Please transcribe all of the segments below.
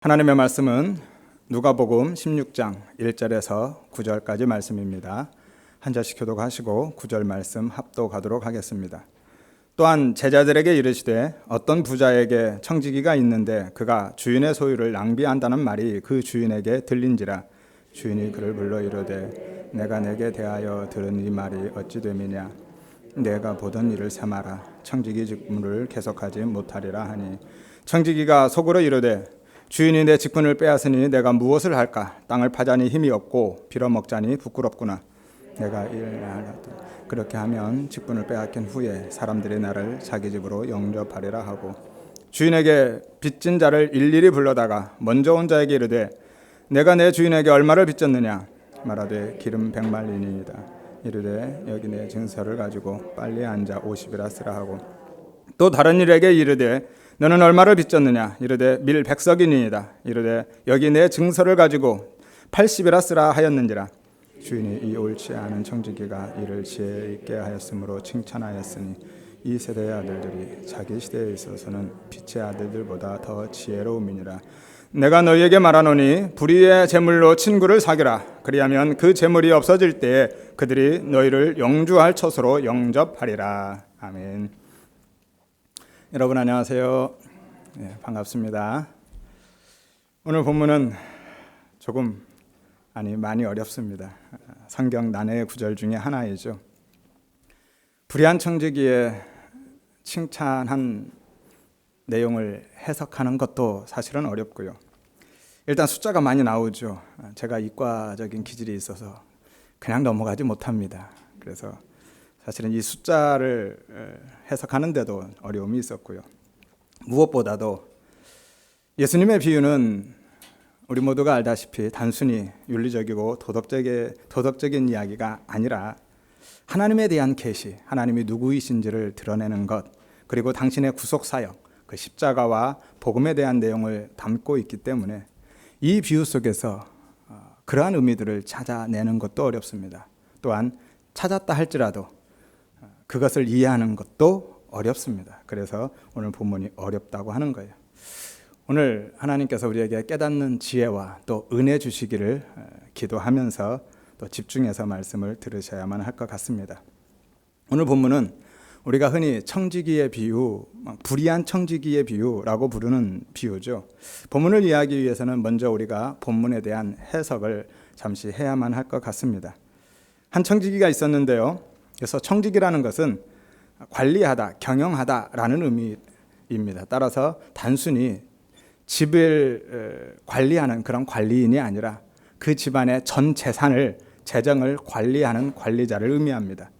하나님의 말씀은 누가복음 16장 1절에서 9절까지 말씀입니다. 한 절씩 교독하시고 9절 말씀 합독하도록 하겠습니다. 또한 제자들에게 이르시되 어떤 부자에게 청지기가 있는데 그가 주인의 소유를 낭비한다는 말이 그 주인에게 들린지라. 주인이 그를 불러 이르되 내가 내게 대하여 들은 이 말이 어찌 됨이냐. 내가 보던 일을 삼아라. 청지기 직분을 계속하지 못하리라 하니 청지기가 속으로 이르되 주인이 내 직분을 빼앗으니 내가 무엇을 할까? 땅을 파자니 힘이 없고 빌어먹자니 부끄럽구나. 내가 일하라도 그렇게 하면 직분을 빼앗긴 후에 사람들이 나를 자기 집으로 영접하리라 하고 주인에게 빚진 자를 일일이 불러다가 먼저 온 자에게 이르되 내가 내 주인에게 얼마를 빚졌느냐? 말하되 기름 100만리니이다. 이르되 여기 내 증서를 가지고 빨리 앉아 50이라 쓰라 하고 또 다른 일에게 이르되 너는 얼마를 빚졌느냐? 이르되 밀 100석이니이다. 이르되 여기 내 증서를 가지고 80이라 쓰라 하였는지라. 주인이 이 옳지 않은 청지기가 이를 지혜 있게 하였으므로 칭찬하였으니 이 세대의 아들들이 자기 시대에 있어서는 빛의 아들들보다 더 지혜로움이니라. 내가 너희에게 말하노니 불의의 재물로 친구를 사귀라. 그리하면 그 재물이 없어질 때에 그들이 너희를 영주할 처소로 영접하리라. 아멘. 여러분 안녕하세요. 네, 반갑습니다. 오늘 본문은 많이 어렵습니다. 성경 난해의 구절 중에 하나이죠. 불의한 청지기의 칭찬한 내용을 해석하는 것도 사실은 어렵고요. 일단 숫자가 많이 나오죠. 제가 이과적인 기질이 있어서 그냥 넘어가지 못합니다. 그래서 사실은 이 숫자를 해석하는데도 어려움이 있었고요. 무엇보다도 예수님의 비유는 우리 모두가 알다시피 단순히 윤리적이고 도덕적인 이야기가 아니라 하나님에 대한 계시, 하나님이 누구이신지를 드러내는 것, 그리고 당신의 구속사역, 그 십자가와 복음에 대한 내용을 담고 있기 때문에 이 비유 속에서 그러한 의미들을 찾아내는 것도 어렵습니다. 또한 찾았다 할지라도 그것을 이해하는 것도 어렵습니다. 그래서 오늘 본문이 어렵다고 하는 거예요. 오늘 하나님께서 우리에게 깨닫는 지혜와 또 은혜 주시기를 기도하면서 또 집중해서 말씀을 들으셔야만 할 것 같습니다. 오늘 본문은 우리가 흔히 청지기의 비유, 불의한 청지기의 비유라고 부르는 비유죠. 본문을 이해하기 위해서는 먼저 우리가 본문에 대한 해석을 잠시 해야만 할 것 같습니다. 한 청지기가 있었는데요. 그래서 청지기라는 것은 관리하다, 경영하다라는 의미입니다. 따라서 단순히 집을 관리하는 그런 관리인이 아니라 그 집안의 전 재정을 관리하는 관리자를 의미합니다.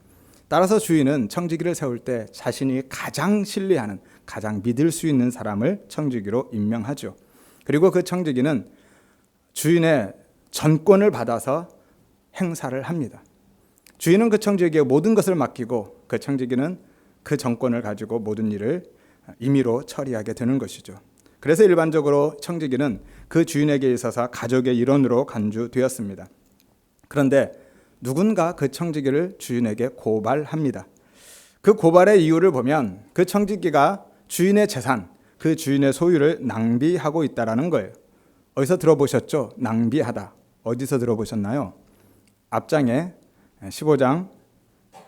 따라서 주인은 청지기를 세울 때 자신이 가장 신뢰하는, 가장 믿을 수 있는 사람을 청지기로 임명하죠. 그리고 그 청지기는 주인의 전권을 받아서 행사를 합니다. 주인은 그 청지기에 모든 것을 맡기고 그 청지기는 그 정권을 가지고 모든 일을 임의로 처리하게 되는 것이죠. 그래서 일반적으로 청지기는 그 주인에게 있어서 가족의 일원으로 간주되었습니다. 그런데 누군가 그 청지기를 주인에게 고발합니다. 그 고발의 이유를 보면 그 청지기가 주인의 재산, 그 주인의 소유를 낭비하고 있다는 거예요. 어디서 들어보셨죠? 낭비하다. 어디서 들어보셨나요? 앞장에 15장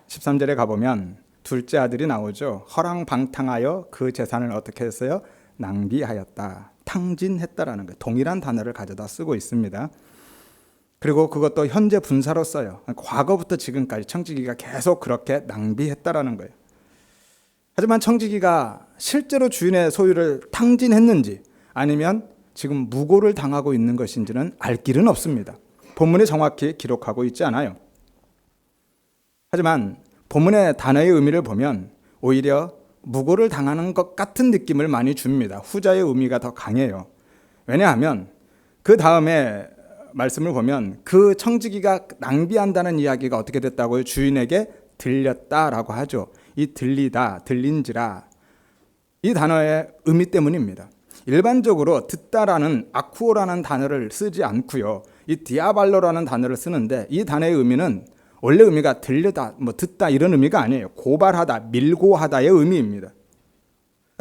13절에 가보면 둘째 아들이 나오죠. 허랑방탕하여 그 재산을 어떻게 했어요? 낭비하였다. 탕진했다라는 거예요. 동일한 단어를 가져다 쓰고 있습니다. 그리고 그것도 현재 분사로 써요. 과거부터 지금까지 청지기가 계속 그렇게 낭비했다라는 거예요. 하지만 청지기가 실제로 주인의 소유를 탕진했는지 아니면 지금 무고를 당하고 있는 것인지는 알 길은 없습니다. 본문이 정확히 기록하고 있지 않아요. 하지만 본문의 단어의 의미를 보면 오히려 무고를 당하는 것 같은 느낌을 많이 줍니다. 후자의 의미가 더 강해요. 왜냐하면 그 다음에 말씀을 보면 그 청지기가 낭비한다는 이야기가 어떻게 됐다고요? 주인에게 들렸다라고 하죠. 이 들리다, 들린지라 이 단어의 의미 때문입니다. 일반적으로 듣다라는 아쿠오라는 단어를 쓰지 않고요. 이 디아발로라는 단어를 쓰는데 이 단어의 의미는 원래 의미가 들리다, 듣다 이런 의미가 아니에요. 고발하다, 밀고하다의 의미입니다.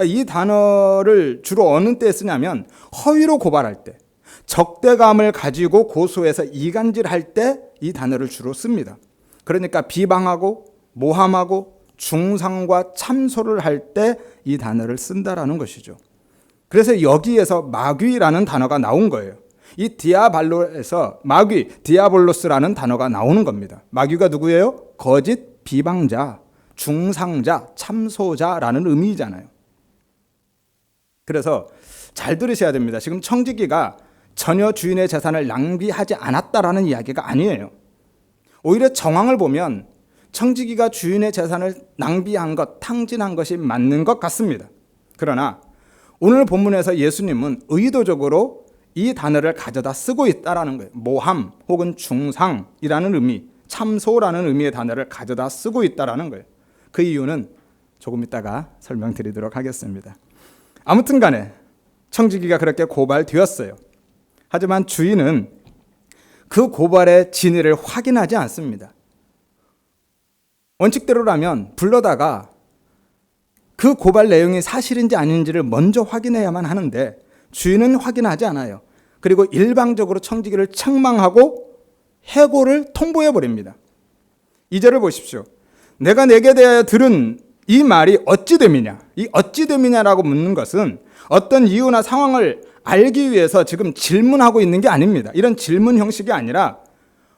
이 단어를 주로 어느 때 쓰냐면 허위로 고발할 때, 적대감을 가지고 고소해서 이간질할 때 이 단어를 주로 씁니다. 그러니까 비방하고 모함하고 중상과 참소를 할 때 이 단어를 쓴다라는 것이죠. 그래서 여기에서 마귀라는 단어가 나온 거예요. 이 디아발로에서 마귀, 디아볼로스라는 단어가 나오는 겁니다. 마귀가 누구예요? 거짓 비방자, 중상자, 참소자라는 의미잖아요. 그래서 잘 들으셔야 됩니다. 지금 청지기가 전혀 주인의 재산을 낭비하지 않았다라는 이야기가 아니에요. 오히려 정황을 보면 청지기가 주인의 재산을 낭비한 것, 탕진한 것이 맞는 것 같습니다. 그러나 오늘 본문에서 예수님은 의도적으로 이 단어를 가져다 쓰고 있다라는 거예요. 모함 혹은 중상이라는 의미, 참소라는 의미의 단어를 가져다 쓰고 있다라는 거예요. 그 이유는 조금 이따가 설명드리도록 하겠습니다. 아무튼 간에 청지기가 그렇게 고발되었어요. 하지만 주인은 그 고발의 진위를 확인하지 않습니다. 원칙대로라면 불러다가 그 고발 내용이 사실인지 아닌지를 먼저 확인해야만 하는데 주인은 확인하지 않아요. 그리고 일방적으로 청지기를 책망하고 해고를 통보해버립니다. 2절을 보십시오. 내가 내게 대하여 들은 이 말이 어찌 됨이냐? 이 어찌 됨이냐라고 묻는 것은 어떤 이유나 상황을 알기 위해서 지금 질문하고 있는 게 아닙니다. 이런 질문 형식이 아니라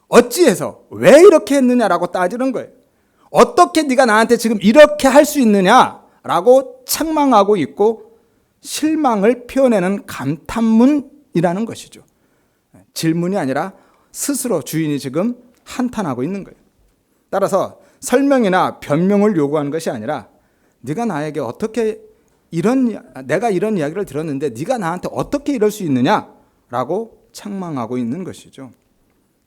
어찌해서 왜 이렇게 했느냐라고 따지는 거예요. 어떻게 네가 나한테 지금 이렇게 할 수 있느냐라고 책망하고 있고 실망을 표현하는 감탄문이라는 것이죠. 질문이 아니라 스스로 주인이 지금 한탄하고 있는 거예요. 따라서 설명이나 변명을 요구하는 것이 아니라 네가 나에게 어떻게 내가 이런 이야기를 들었는데 네가 나한테 어떻게 이럴 수 있느냐라고 책망하고 있는 것이죠.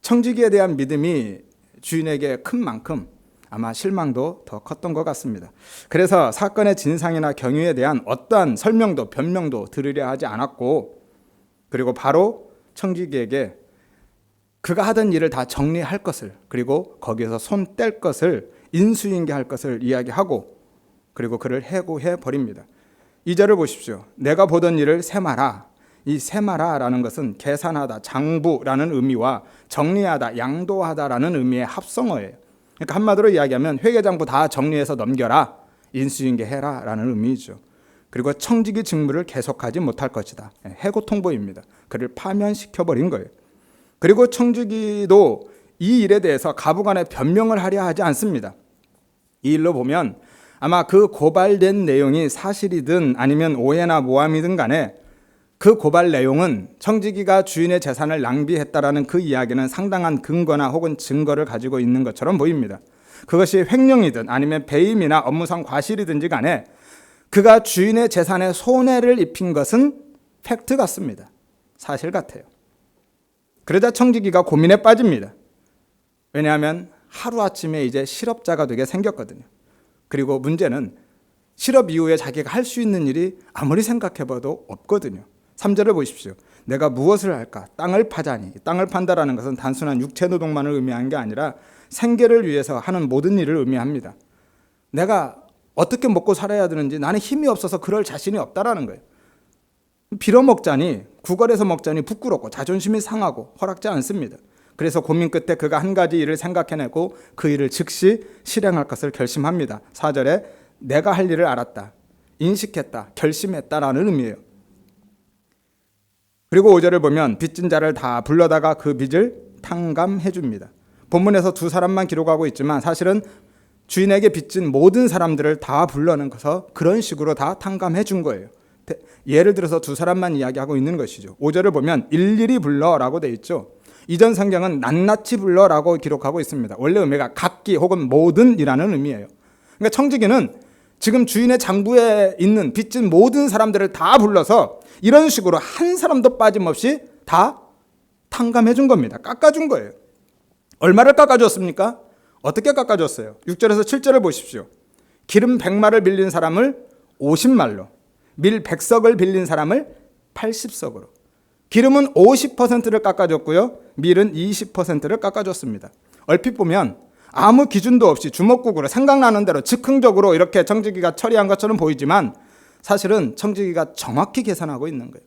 청지기에 대한 믿음이 주인에게 큰 만큼 아마 실망도 더 컸던 것 같습니다. 그래서 사건의 진상이나 경위에 대한 어떠한 설명도 변명도 들으려 하지 않았고, 그리고 바로 청지기에게 그가 하던 일을 다 정리할 것을, 그리고 거기에서 손 뗄 것을, 인수인계할 것을 이야기하고, 그리고 그를 해고해 버립니다. 2절을 보십시오. 내가 보던 일을 세마라. 이 세마라라는 것은 계산하다, 장부라는 의미와 정리하다, 양도하다라는 의미의 합성어예요. 그러니까 한마디로 이야기하면 회계장부 다 정리해서 넘겨라, 인수인계해라 라는 의미죠. 그리고 청지기 직무를 계속하지 못할 것이다. 해고 통보입니다. 그를 파면시켜버린 거예요. 그리고 청지기도 이 일에 대해서 가부간에 변명을 하려 하지 않습니다. 이 일로 보면 아마 그 고발된 내용이 사실이든 아니면 오해나 모함이든 간에 그 고발 내용은 청지기가 주인의 재산을 낭비했다라는 그 이야기는 상당한 근거나 혹은 증거를 가지고 있는 것처럼 보입니다. 그것이 횡령이든 아니면 배임이나 업무상 과실이든지 간에 그가 주인의 재산에 손해를 입힌 것은 팩트 같습니다. 사실 같아요. 그러자 청지기가 고민에 빠집니다. 왜냐하면 하루아침에 이제 실업자가 되게 생겼거든요. 그리고 문제는 실업 이후에 자기가 할 수 있는 일이 아무리 생각해봐도 없거든요. 3절을 보십시오. 내가 무엇을 할까? 땅을 파자니. 땅을 판다라는 것은 단순한 육체 노동만을 의미하는 게 아니라 생계를 위해서 하는 모든 일을 의미합니다. 내가 어떻게 먹고 살아야 되는지 나는 힘이 없어서 그럴 자신이 없다라는 거예요. 빌어먹자니, 구걸해서 먹자니 부끄럽고 자존심이 상하고 허락지 않습니다. 그래서 고민 끝에 그가 한 가지 일을 생각해내고 그 일을 즉시 실행할 것을 결심합니다. 4절에 내가 할 일을 알았다, 인식했다, 결심했다라는 의미예요. 그리고 5절을 보면 빚진 자를 다 불러다가 그 빚을 탕감해 줍니다. 본문에서 두 사람만 기록하고 있지만 사실은 주인에게 빚진 모든 사람들을 다 불러내서 그런 식으로 다 탕감해 준 거예요. 예를 들어서 두 사람만 이야기하고 있는 것이죠. 5절을 보면 일일이 불러라고 돼 있죠. 이전 성경은 낱낱이 불러라고 기록하고 있습니다. 원래 의미가 각기 혹은 모든이라는 의미예요. 그러니까 청지기는 지금 주인의 장부에 있는 빚진 모든 사람들을 다 불러서 이런 식으로 한 사람도 빠짐없이 다 탕감해 준 겁니다. 깎아준 거예요. 얼마를 깎아줬습니까? 어떻게 깎아줬어요? 6절에서 7절을 보십시오. 기름 100마를 빌린 사람을 50말로, 밀 100석을 빌린 사람을 80석으로. 기름은 50%를 깎아줬고요, 밀은 20%를 깎아줬습니다. 얼핏 보면 아무 기준도 없이 주먹국으로 생각나는 대로 즉흥적으로 이렇게 청지기가 처리한 것처럼 보이지만 사실은 청지기가 정확히 계산하고 있는 거예요.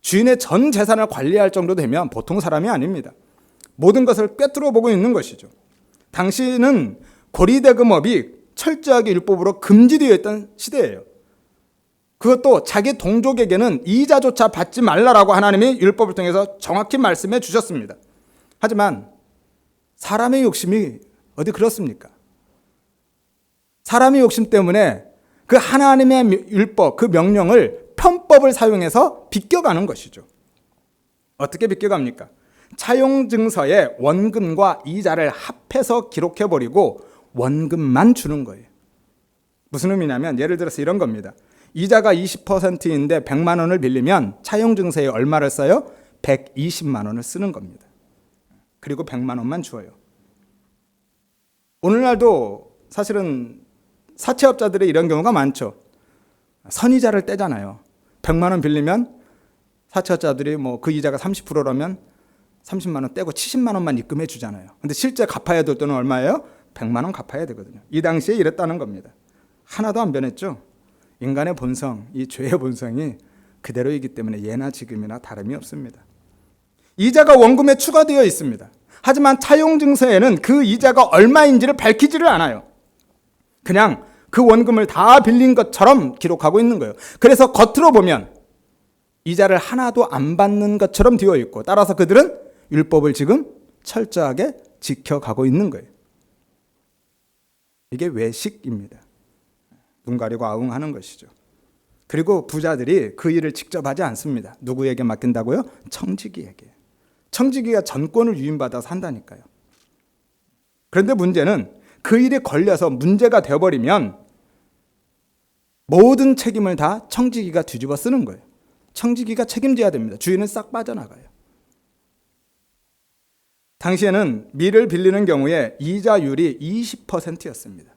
주인의 전 재산을 관리할 정도 되면 보통 사람이 아닙니다. 모든 것을 꿰뚫어 보고 있는 것이죠. 당시는 고리대금업이 철저하게 율법으로 금지되어 있던 시대예요. 그것도 자기 동족에게는 이자조차 받지 말라라고 하나님이 율법을 통해서 정확히 말씀해 주셨습니다. 하지만 사람의 욕심이 어디 그렇습니까? 사람의 욕심 때문에 그 하나님의 율법, 그 명령을 편법을 사용해서 비껴가는 것이죠. 어떻게 비껴갑니까? 차용증서에 원금과 이자를 합해서 기록해버리고 원금만 주는 거예요. 무슨 의미냐면 예를 들어서 이런 겁니다. 이자가 20%인데 100만 원을 빌리면 차용증서에 얼마를 써요? 120만 원을 쓰는 겁니다. 그리고 100만 원만 주어요. 오늘날도 사실은 사채업자들의 이런 경우가 많죠. 선이자를 떼잖아요. 100만 원 빌리면 사채업자들이 그 이자가 30%라면 30만 원 떼고 70만 원만 입금해 주잖아요. 근데 실제 갚아야 될 돈은 얼마예요? 100만 원 갚아야 되거든요. 이 당시에 이랬다는 겁니다. 하나도 안 변했죠. 인간의 본성, 이 죄의 본성이 그대로이기 때문에 예나 지금이나 다름이 없습니다. 이자가 원금에 추가되어 있습니다. 하지만 차용증서에는 그 이자가 얼마인지를 밝히지를 않아요. 그냥 그 원금을 다 빌린 것처럼 기록하고 있는 거예요. 그래서 겉으로 보면 이자를 하나도 안 받는 것처럼 되어 있고, 따라서 그들은 율법을 지금 철저하게 지켜가고 있는 거예요. 이게 외식입니다. 눈 가리고 아웅하는 것이죠. 그리고 부자들이 그 일을 직접 하지 않습니다. 누구에게 맡긴다고요? 청지기에게. 청지기가 전권을 위임받아서 한다니까요. 그런데 문제는 그 일에 걸려서 문제가 되어버리면 모든 책임을 다 청지기가 뒤집어 쓰는 거예요. 청지기가 책임져야 됩니다. 주인은 싹 빠져나가요. 당시에는 밀을 빌리는 경우에 이자율이 20%였습니다.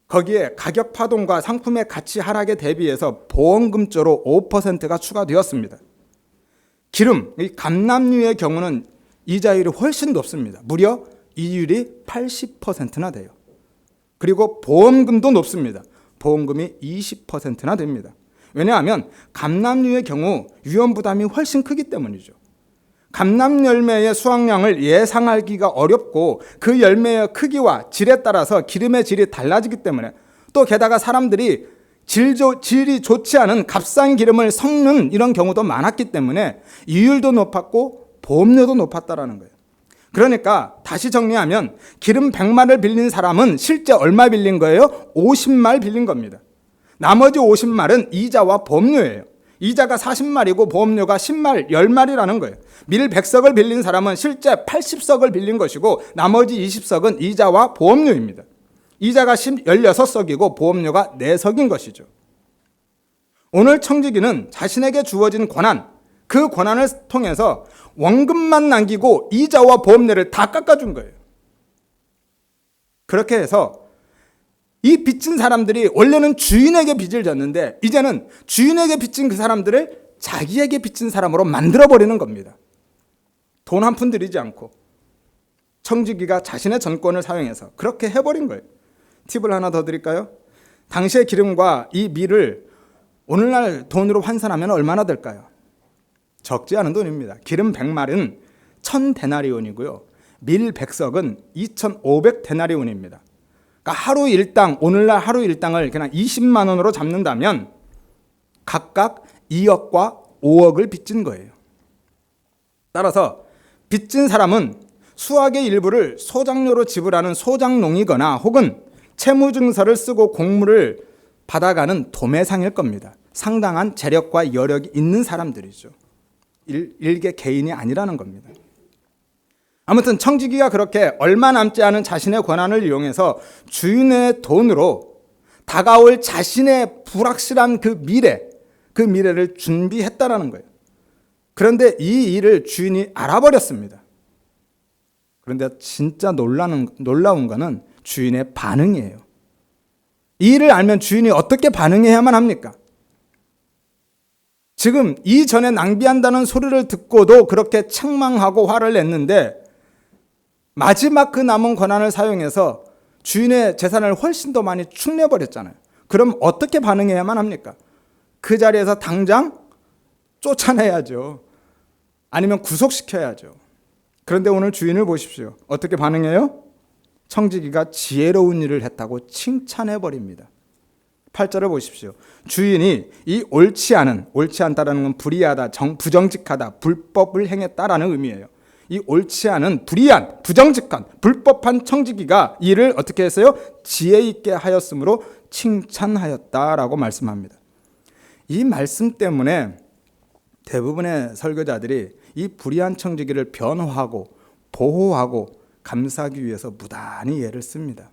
거기에 가격 파동과 상품의 가치 하락에 대비해서 보험금조로 5%가 추가되었습니다. 기름, 감남류의 경우는 이자율이 훨씬 높습니다. 무려 이율이 80%나 돼요. 그리고 보험금도 높습니다. 보험금이 20%나 됩니다. 왜냐하면 감남류의 경우 위험부담이 훨씬 크기 때문이죠. 감남 열매의 수확량을 예상하기가 어렵고 그 열매의 크기와 질에 따라서 기름의 질이 달라지기 때문에, 또 게다가 사람들이 질이 좋지 않은 값싼 기름을 섞는 이런 경우도 많았기 때문에 이율도 높았고 보험료도 높았다라는 거예요. 그러니까 다시 정리하면 기름 100마를 빌린 사람은 실제 얼마 빌린 거예요? 50말 빌린 겁니다. 나머지 50말은 이자와 보험료예요. 이자가 40말이고 보험료가 10말, 10말이라는 거예요. 밀 100석을 빌린 사람은 실제 80석을 빌린 것이고 나머지 20석은 이자와 보험료입니다. 이자가 16석이고 보험료가 4석인 것이죠. 오늘 청지기는 자신에게 주어진 권한, 그 권한을 통해서 원금만 남기고 이자와 보험료를 다 깎아준 거예요. 그렇게 해서 이 빚진 사람들이 원래는 주인에게 빚을 졌는데 이제는 주인에게 빚진 그 사람들을 자기에게 빚진 사람으로 만들어버리는 겁니다. 돈 한 푼 들이지 않고 청지기가 자신의 전권을 사용해서 그렇게 해버린 거예요. 팁을 하나 더 드릴까요? 당시의 기름과 이 밀을 오늘날 돈으로 환산하면 얼마나 될까요? 적지 않은 돈입니다. 기름 100말은 1000데나리온이고요. 밀 100석은 2500데나리온입니다. 그러니까 하루 일당, 오늘날 하루 일당을 그냥 20만 원으로 잡는다면 각각 2억과 5억을 빚진 거예요. 따라서 빚진 사람은 수확의 일부를 소장료로 지불하는 소장농이거나 혹은 채무증서를 쓰고 공물을 받아가는 도매상일 겁니다. 상당한 재력과 여력이 있는 사람들이죠. 일개 개인이 아니라는 겁니다. 아무튼 청지기가 그렇게 얼마 남지 않은 자신의 권한을 이용해서 주인의 돈으로 다가올 자신의 불확실한 그 미래를 준비했다라는 거예요. 그런데 이 일을 주인이 알아버렸습니다. 그런데 진짜 놀라운 거는 주인의 반응이에요. 이 일을 알면 주인이 어떻게 반응해야만 합니까? 지금 이전에 낭비한다는 소리를 듣고도 그렇게 책망하고 화를 냈는데 마지막 그 남은 권한을 사용해서 주인의 재산을 훨씬 더 많이 축내버렸잖아요. 그럼 어떻게 반응해야만 합니까? 그 자리에서 당장 쫓아내야죠. 아니면 구속시켜야죠. 그런데 오늘 주인을 보십시오. 어떻게 반응해요? 청지기가 지혜로운 일을 했다고 칭찬해버립니다. 8절을 보십시오. 주인이 이 옳지 않다라는 건 불의하다, 부정직하다, 불법을 행했다라는 의미예요. 이 옳지 않은 불의한, 부정직한, 불법한 청지기가 이를 어떻게 했어요? 지혜 있게 하였으므로 칭찬하였다라고 말씀합니다. 이 말씀 때문에 대부분의 설교자들이 이 불의한 청지기를 변호하고 보호하고 감싸기 위해서 무단히 예를 씁니다.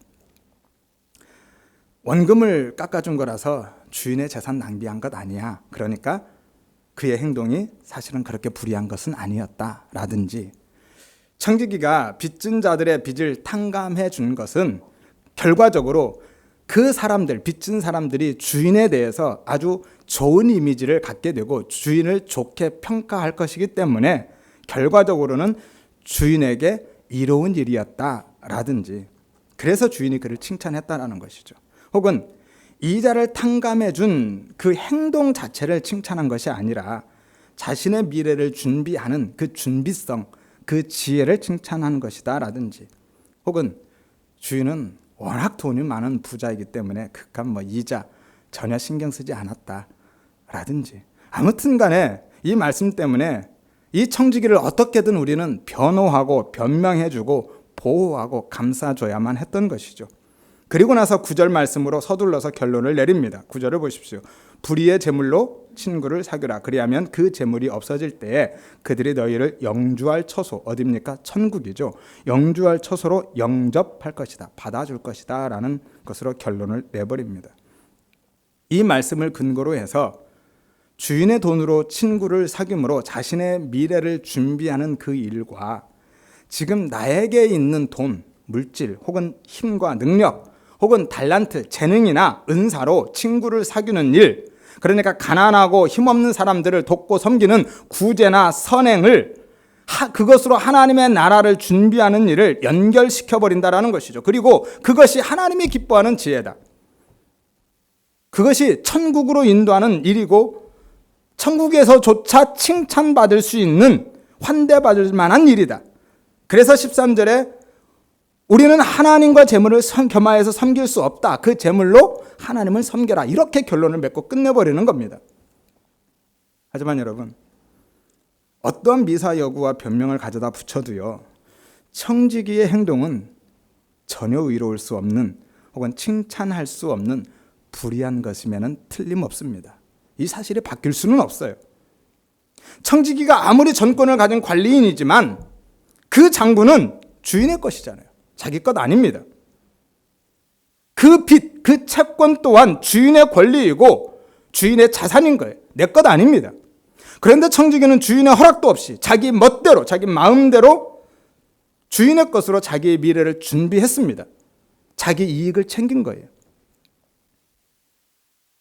원금을 깎아준 거라서 주인의 재산 낭비한 것 아니야. 그러니까 그의 행동이 사실은 그렇게 불의한 것은 아니었다라든지, 청지기가 빚진 자들의 빚을 탕감해 준 것은 결과적으로 그 사람들, 빚진 사람들이 주인에 대해서 아주 좋은 이미지를 갖게 되고 주인을 좋게 평가할 것이기 때문에 결과적으로는 주인에게 이로운 일이었다라든지, 그래서 주인이 그를 칭찬했다라는 것이죠. 혹은 이자를 탕감해 준 그 행동 자체를 칭찬한 것이 아니라 자신의 미래를 준비하는 그 준비성, 그 지혜를 칭찬한 것이다 라든지, 혹은 주인은 워낙 돈이 많은 부자이기 때문에 그간 이자 전혀 신경 쓰지 않았다 라든지, 아무튼 간에 이 말씀 때문에 이 청지기를 어떻게든 우리는 변호하고 변명해주고 보호하고 감싸줘야만 했던 것이죠. 그리고 나서 9절 말씀으로 서둘러서 결론을 내립니다. 9절을 보십시오. 불의의 제물로 친구를 사귀라. 그리하면 그 제물이 없어질 때에 그들이 너희를 영주할 처소, 어디입니까? 천국이죠. 영주할 처소로 영접할 것이다. 받아줄 것이다 라는 것으로 결론을 내버립니다. 이 말씀을 근거로 해서 주인의 돈으로 친구를 사귐으로 자신의 미래를 준비하는 그 일과 지금 나에게 있는 돈, 물질 혹은 힘과 능력 혹은 달란트, 재능이나 은사로 친구를 사귀는 일, 그러니까 가난하고 힘없는 사람들을 돕고 섬기는 구제나 선행을 그것으로 하나님의 나라를 준비하는 일을 연결시켜버린다라는 것이죠. 그리고 그것이 하나님이 기뻐하는 지혜다. 그것이 천국으로 인도하는 일이고 천국에서조차 칭찬받을 수 있는, 환대받을 만한 일이다. 그래서 13절에 우리는 하나님과 재물을 겸하여서 섬길 수 없다. 그 재물로 하나님을 섬겨라. 이렇게 결론을 맺고 끝내버리는 겁니다. 하지만 여러분, 어떠한 미사 여구와 변명을 가져다 붙여도요, 청지기의 행동은 전혀 의로울 수 없는 혹은 칭찬할 수 없는 불의한 것이면 틀림없습니다. 이 사실이 바뀔 수는 없어요. 청지기가 아무리 전권을 가진 관리인이지만 그 장부는 주인의 것이잖아요. 자기 것 아닙니다. 그 빚, 그 채권 또한 주인의 권리이고 주인의 자산인 거예요. 내 것 아닙니다. 그런데 청지기는 주인의 허락도 없이 자기 멋대로, 자기 마음대로 주인의 것으로 자기의 미래를 준비했습니다. 자기 이익을 챙긴 거예요.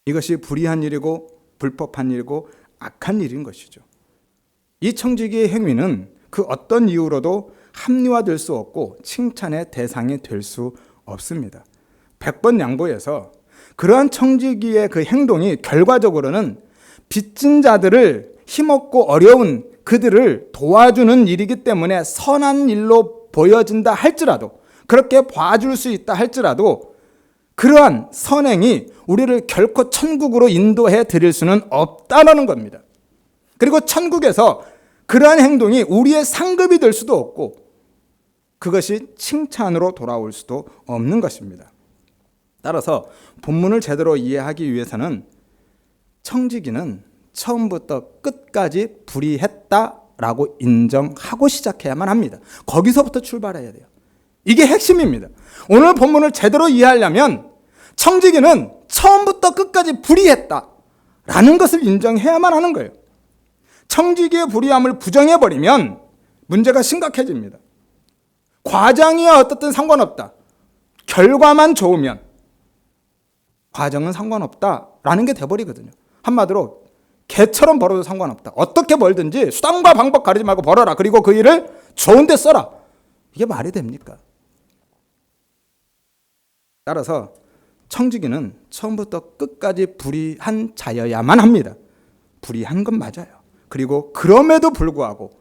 이것이 불의한 일이고 불법한 일이고 악한 일인 것이죠. 이 청지기의 행위는 그 어떤 이유로도 합리화될 수 없고 칭찬의 대상이 될 수 없습니다. 100번 양보해서 그러한 청지기의 그 행동이 결과적으로는 빚진 자들을, 힘없고 어려운 그들을 도와주는 일이기 때문에 선한 일로 보여진다 할지라도, 그렇게 봐줄 수 있다 할지라도 그러한 선행이 우리를 결코 천국으로 인도해 드릴 수는 없다는 겁니다. 그리고 천국에서 그러한 행동이 우리의 상급이 될 수도 없고 그것이 칭찬으로 돌아올 수도 없는 것입니다. 따라서 본문을 제대로 이해하기 위해서는 청지기는 처음부터 끝까지 불의했다라고 인정하고 시작해야만 합니다. 거기서부터 출발해야 돼요. 이게 핵심입니다. 오늘 본문을 제대로 이해하려면 청지기는 처음부터 끝까지 불의했다라는 것을 인정해야만 하는 거예요. 청지기의 불의함을 부정해버리면 문제가 심각해집니다. 과정이야 어떻든 상관없다. 결과만 좋으면 과정은 상관없다라는 게 돼버리거든요. 한마디로 개처럼 벌어도 상관없다. 어떻게 벌든지 수단과 방법 가리지 말고 벌어라. 그리고 그 일을 좋은 데 써라. 이게 말이 됩니까? 따라서 청지기는 처음부터 끝까지 불의한 자여야만 합니다. 불의한 건 맞아요. 그리고 그럼에도 불구하고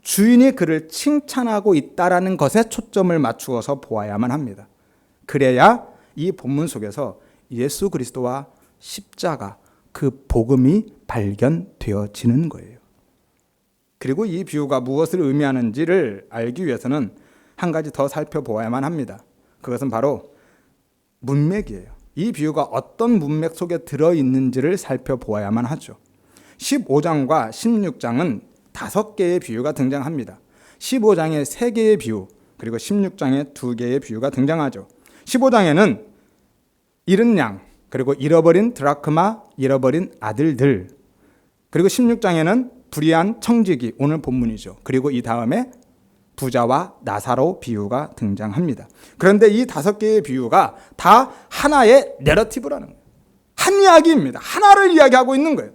주인이 그를 칭찬하고 있다라는 것에 초점을 맞추어서 보아야만 합니다. 그래야 이 본문 속에서 예수 그리스도와 십자가, 그 복음이 발견되어지는 거예요. 그리고 이 비유가 무엇을 의미하는지를 알기 위해서는 한 가지 더 살펴보아야만 합니다. 그것은 바로 문맥이에요. 이 비유가 어떤 문맥 속에 들어있는지를 살펴보아야만 하죠. 15장과 16장은 5개의 비유가 등장합니다. 15장에 3개의 비유, 그리고 16장에 2개의 비유가 등장하죠. 15장에는 잃은 양, 그리고 잃어버린 드라크마, 잃어버린 아들들, 그리고 16장에는 불의한 청지기, 오늘 본문이죠. 그리고 이 다음에 부자와 나사로 비유가 등장합니다. 그런데 이 5개의 비유가 다 하나의 내러티브라는 거예요. 한 이야기입니다. 하나를 이야기하고 있는 거예요.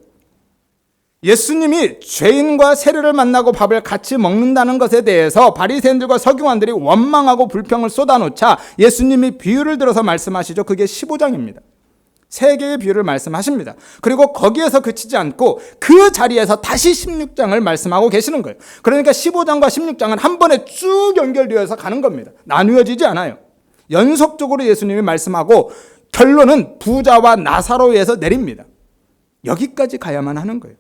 예수님이 죄인과 세리를 만나고 밥을 같이 먹는다는 것에 대해서 바리새인들과 서기관들이 원망하고 불평을 쏟아놓자 예수님이 비유를 들어서 말씀하시죠. 그게 15장입니다. 3개의 비유를 말씀하십니다. 그리고 거기에서 그치지 않고 그 자리에서 다시 16장을 말씀하고 계시는 거예요. 그러니까 15장과 16장은 한 번에 쭉 연결되어서 가는 겁니다. 나누어지지 않아요. 연속적으로 예수님이 말씀하고 결론은 부자와 나사로에서 내립니다. 여기까지 가야만 하는 거예요.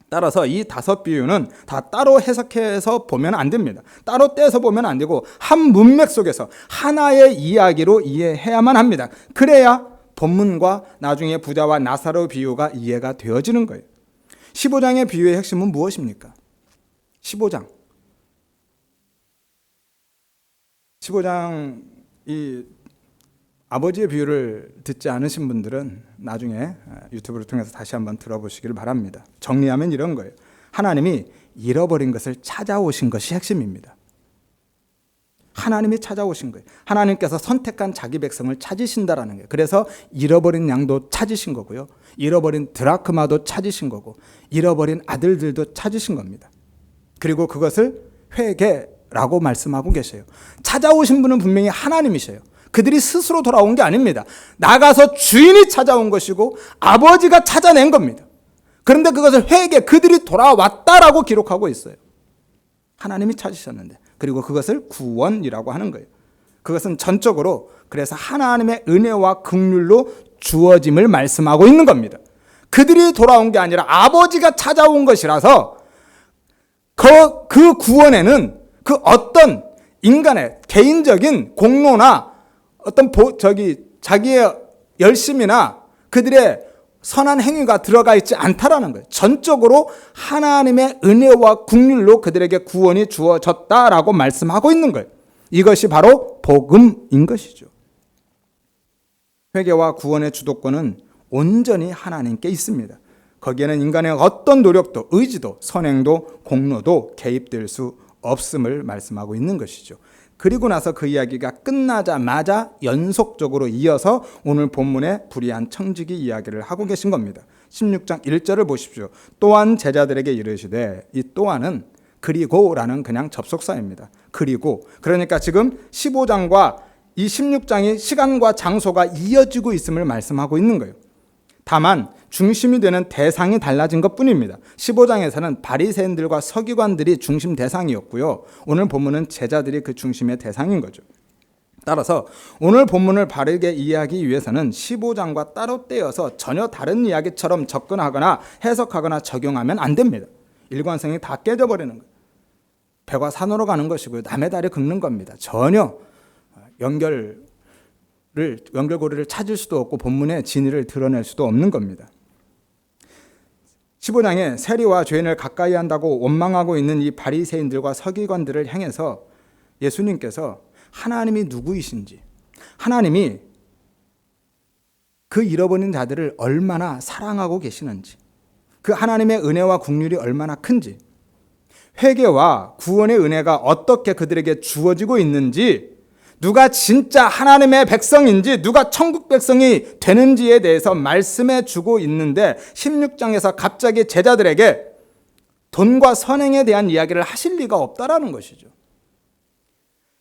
따라서 이 5 비유는 다 따로 해석해서 보면 안 됩니다. 따로 떼서 보면 안 되고 한 문맥 속에서 하나의 이야기로 이해해야만 합니다. 그래야 본문과 나중에 부자와 나사로 비유가 이해가 되어지는 거예요. 15장의 비유의 핵심은 무엇입니까? 15장 이 아버지의 비유를 듣지 않으신 분들은 나중에 유튜브를 통해서 다시 한번 들어보시길 바랍니다. 정리하면 이런 거예요. 하나님이 잃어버린 것을 찾아오신 것이 핵심입니다. 하나님이 찾아오신 거예요. 하나님께서 선택한 자기 백성을 찾으신다라는 거예요. 그래서 잃어버린 양도 찾으신 거고요. 잃어버린 드라크마도 찾으신 거고 잃어버린 아들들도 찾으신 겁니다. 그리고 그것을 회개라고 말씀하고 계세요. 찾아오신 분은 분명히 하나님이셔요. 그들이 스스로 돌아온 게 아닙니다. 나가서 주인이 찾아온 것이고 아버지가 찾아낸 겁니다. 그런데 그것을 회개, 그들이 돌아왔다라고 기록하고 있어요. 하나님이 찾으셨는데, 그리고 그것을 구원이라고 하는 거예요. 그것은 전적으로 그래서 하나님의 은혜와 긍휼로 주어짐을 말씀하고 있는 겁니다. 그들이 돌아온 게 아니라 아버지가 찾아온 것이라서 그 구원에는 그 어떤 인간의 개인적인 공로나 어떤 자기의 열심이나 그들의 선한 행위가 들어가 있지 않다라는 거예요. 전적으로 하나님의 은혜와 긍휼로 그들에게 구원이 주어졌다라고 말씀하고 있는 거예요. 이것이 바로 복음인 것이죠. 회개와 구원의 주도권은 온전히 하나님께 있습니다. 거기에는 인간의 어떤 노력도, 의지도, 선행도, 공로도 개입될 수 없음을 말씀하고 있는 것이죠. 그리고 나서 그 이야기가 끝나자마자 연속적으로 이어서 오늘 본문의 불의한 청지기 이야기를 하고 계신 겁니다. 16장 1절을 보십시오. 또한 제자들에게 이르시되, 이 또한은 그리고라는 그냥 접속사입니다. 그리고, 그러니까 지금 15장과 이 16장이 시간과 장소가 이어지고 있음을 말씀하고 있는 거예요. 다만 중심이 되는 대상이 달라진 것뿐입니다. 15장에서는 바리새인들과 서기관들이 중심 대상이었고요. 오늘 본문은 제자들이 그 중심의 대상인 거죠. 따라서 오늘 본문을 바르게 이해하기 위해서는 15장과 따로 떼어서 전혀 다른 이야기처럼 접근하거나 해석하거나 적용하면 안 됩니다. 일관성이 다 깨져버리는 거예요. 배가 산으로 가는 것이고요. 남의 다리 긁는 겁니다. 전혀 연결고리를 찾을 수도 없고 본문의 진위를 드러낼 수도 없는 겁니다. 15장에 세리와 죄인을 가까이 한다고 원망하고 있는 이 바리새인들과 서기관들을 향해서 예수님께서 하나님이 누구이신지, 하나님이 그 잃어버린 자들을 얼마나 사랑하고 계시는지, 그 하나님의 은혜와 긍휼이 얼마나 큰지, 회개와 구원의 은혜가 어떻게 그들에게 주어지고 있는지, 누가 진짜 하나님의 백성인지, 누가 천국 백성이 되는지에 대해서 말씀해 주고 있는데 16장에서 갑자기 제자들에게 돈과 선행에 대한 이야기를 하실 리가 없다라는 것이죠.